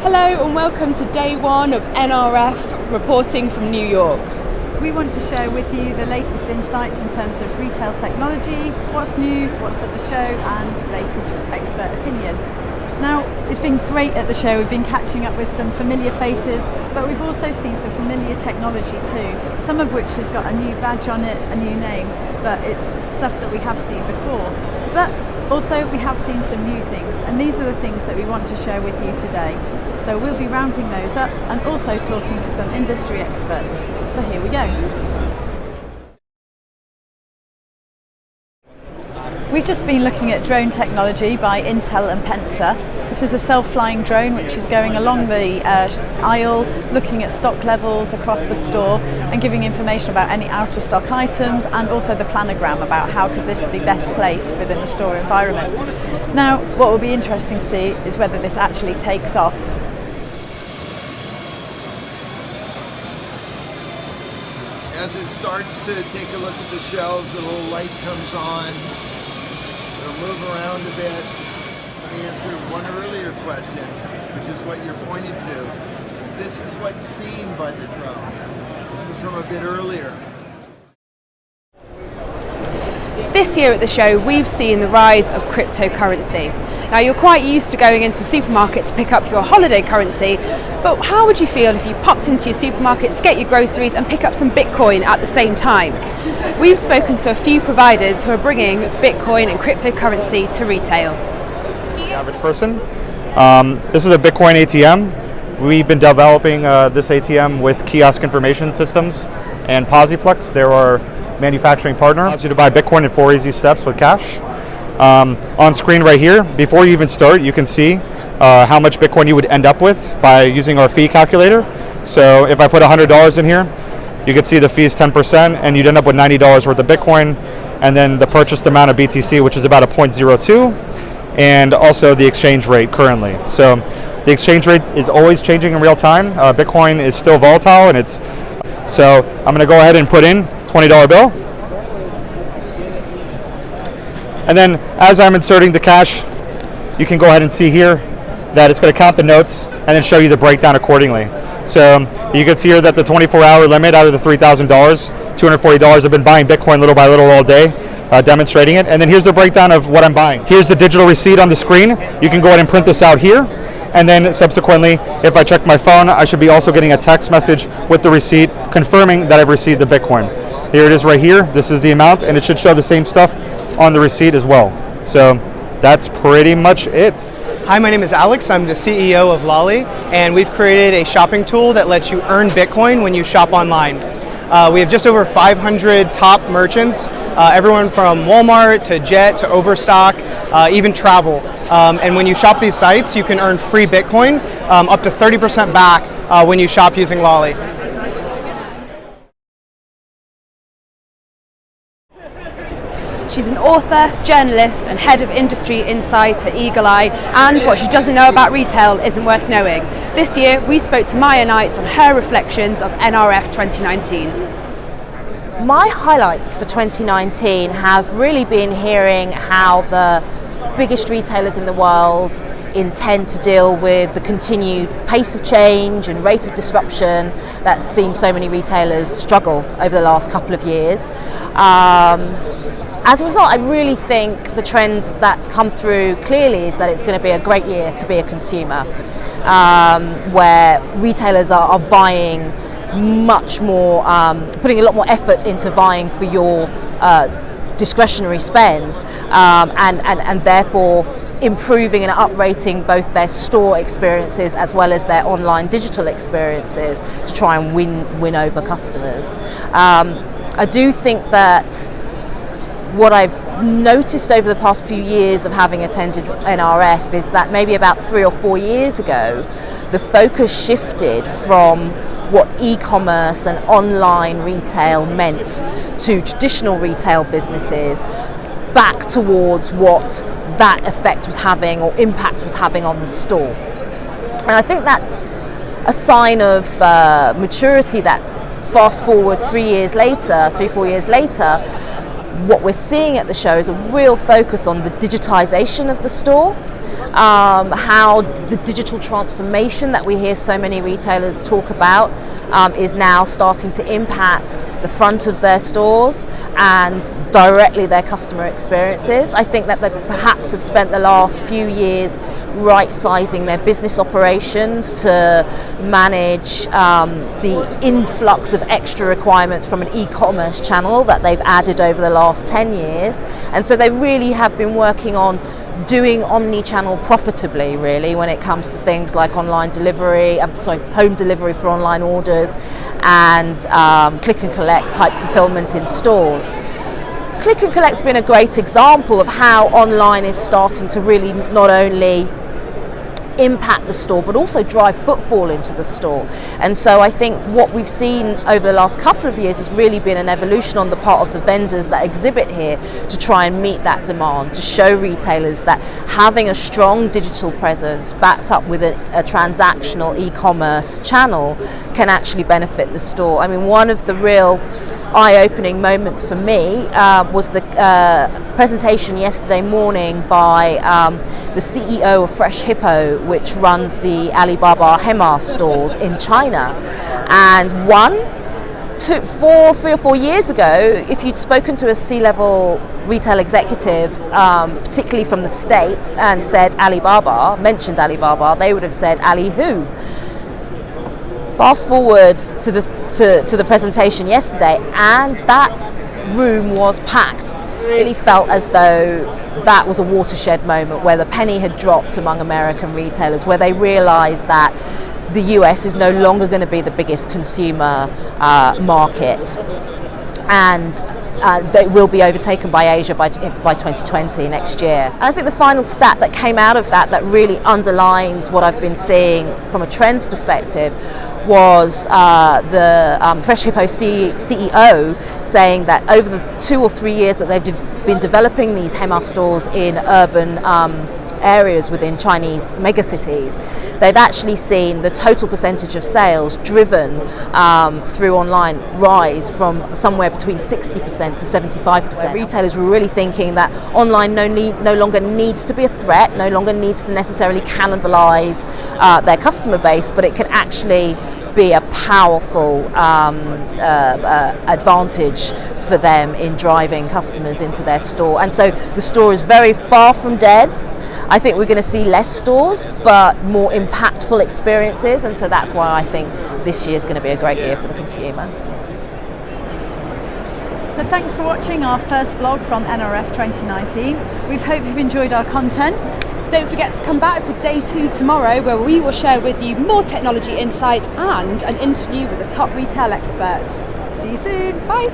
Hello and welcome to day one of NRF reporting from New York. We want to share with you the latest insights in terms of retail technology, what's new, what's at the show, and latest expert opinion. Now, it's been great at the show. We've been catching up with some familiar faces, but we've also seen some familiar technology too, some of which has got a new badge on it, a new name, but it's stuff that we have seen before. But also we have seen some new things, and these are the things that we want to share with you today. So we'll be rounding those up and also talking to some industry experts. So here we go. We've just been looking at drone technology by Intel and Pensa. This is a self-flying drone which is going along the aisle, looking at stock levels across the store and giving information about any out-of-stock items, and also the planogram about how could this be best placed within the store environment. Now, what will be interesting to see is whether this actually takes off. As it starts to take a look at the shelves, the little light comes on. It'll move around a bit. Let me answer one earlier question, which is what you're pointing to. This is what's seen by the drone. This is from a bit earlier. This year at the show, we've seen the rise of cryptocurrency. Now, you're quite used to going into the supermarket to pick up your holiday currency, but how would you feel if you popped into your supermarket to get your groceries and pick up some Bitcoin at the same time? We've spoken to a few providers who are bringing Bitcoin and cryptocurrency to retail. The average person. This is a Bitcoin ATM. We've been developing this ATM with kiosk information systems and Posiflex. They're our manufacturing partner. Allows you to buy Bitcoin in 4 easy steps with cash. On screen right here, before you even start, you can see how much Bitcoin you would end up with by using our fee calculator. So if I put $100 in here, you can see the fee is 10%, and you'd end up with $90 worth of Bitcoin, and then the purchased amount of BTC, which is about a 0.02, and also the exchange rate currently. So the exchange rate is always changing in real time. Bitcoin is still volatile, and so I'm going to go ahead and put in $20 bill. And then as I'm inserting the cash, you can go ahead and see here that it's going to count the notes and then show you the breakdown accordingly. So you can see here that the 24-hour limit out of the $3,000, $240 have been buying Bitcoin little by little all day, demonstrating it. And then here's the breakdown of what I'm buying. Here's the digital receipt on the screen. You can go ahead and print this out here. And then subsequently, if I check my phone, I should be also getting a text message with the receipt confirming that I've received the Bitcoin. Here it is right here. This is the amount, and it should show the same stuff on the receipt as well. So that's pretty much it. Hi, my name is Alex. I'm the CEO of Lolly, and we've created a shopping tool that lets you earn Bitcoin when you shop online. We have just over 500 top merchants, everyone from Walmart to Jet to Overstock, even travel. And when you shop these sites, you can earn free Bitcoin, up to 30% back when you shop using Lolly. She's an author, journalist, and head of industry insight at Eagle Eye, and what she doesn't know about retail isn't worth knowing. This year, we spoke to Maya Knight on her reflections of NRF 2019. My highlights for 2019 have really been hearing how the biggest retailers in the world intend to deal with the continued pace of change and rate of disruption that's seen so many retailers struggle over the last couple of years. As a result, I really think the trend that's come through clearly is that it's going to be a great year to be a consumer, where retailers are vying much more, putting a lot more effort into vying for your discretionary spend, and therefore improving and uprating both their store experiences as well as their online digital experiences to try and win over customers. I do think that what I've noticed over the past few years of having attended NRF is that maybe about 3 or 4 years ago, the focus shifted from what e-commerce and online retail meant to traditional retail businesses back towards what that effect was having or impact was having on the store. And I think that's a sign of maturity that fast forward 3 years later, 3-4 years later, what we're seeing at the show is a real focus on the digitization of the store, how the digital transformation that we hear so many retailers talk about is now starting to impact the front of their stores and directly their customer experiences. I think that they perhaps have spent the last few years right-sizing their business operations to manage the influx of extra requirements from an e-commerce channel that they've added over the last 10 years. And so they really have been working on doing omni-channel profitably, really, when it comes to things like online delivery, home delivery for online orders, and click and collect type fulfillment in stores. Click and collect's been a great example of how online is starting to really not only impact the store but also drive footfall into the store. And so I think what we've seen over the last couple of years has really been an evolution on the part of the vendors that exhibit here to try and meet that demand, to show retailers that having a strong digital presence backed up with a transactional e-commerce channel can actually benefit the store. I mean, one of the real eye-opening moments for me was the presentation yesterday morning by the CEO of Fresh Hippo, which runs the Alibaba Hema stores in China. And 3 or 4 years ago, if you'd spoken to a C-level retail executive, particularly from the States, and said Alibaba, mentioned Alibaba, they would have said, Ali who? Fast forward to the presentation yesterday, and that room was packed. Really felt as though that was a watershed moment where the penny had dropped among American retailers, where they realised that the US is no longer going to be the biggest consumer market, and they will be overtaken by Asia by 2020 next year. And I think the final stat that came out of that really underlines what I've been seeing from a trends perspective was the Fresh Hippo CEO saying that over the 2 or 3 years that they've been developing these Hema stores in urban areas within Chinese megacities, they've actually seen the total percentage of sales driven through online rise from somewhere between 60% to 75%. Retailers were really thinking that online no longer needs to be a threat, no longer needs to necessarily cannibalize their customer base, but it can actually be a powerful advantage for them in driving customers into their store. And so the store is very far from dead. I think we're going to see less stores but more impactful experiences, and so that's why I think this year is going to be a great year for the consumer. So thanks for watching our first vlog from NRF 2019. We hope you've enjoyed our content. Don't forget to come back for day 2 tomorrow, where we will share with you more technology insights and an interview with a top retail expert. See you soon. Bye.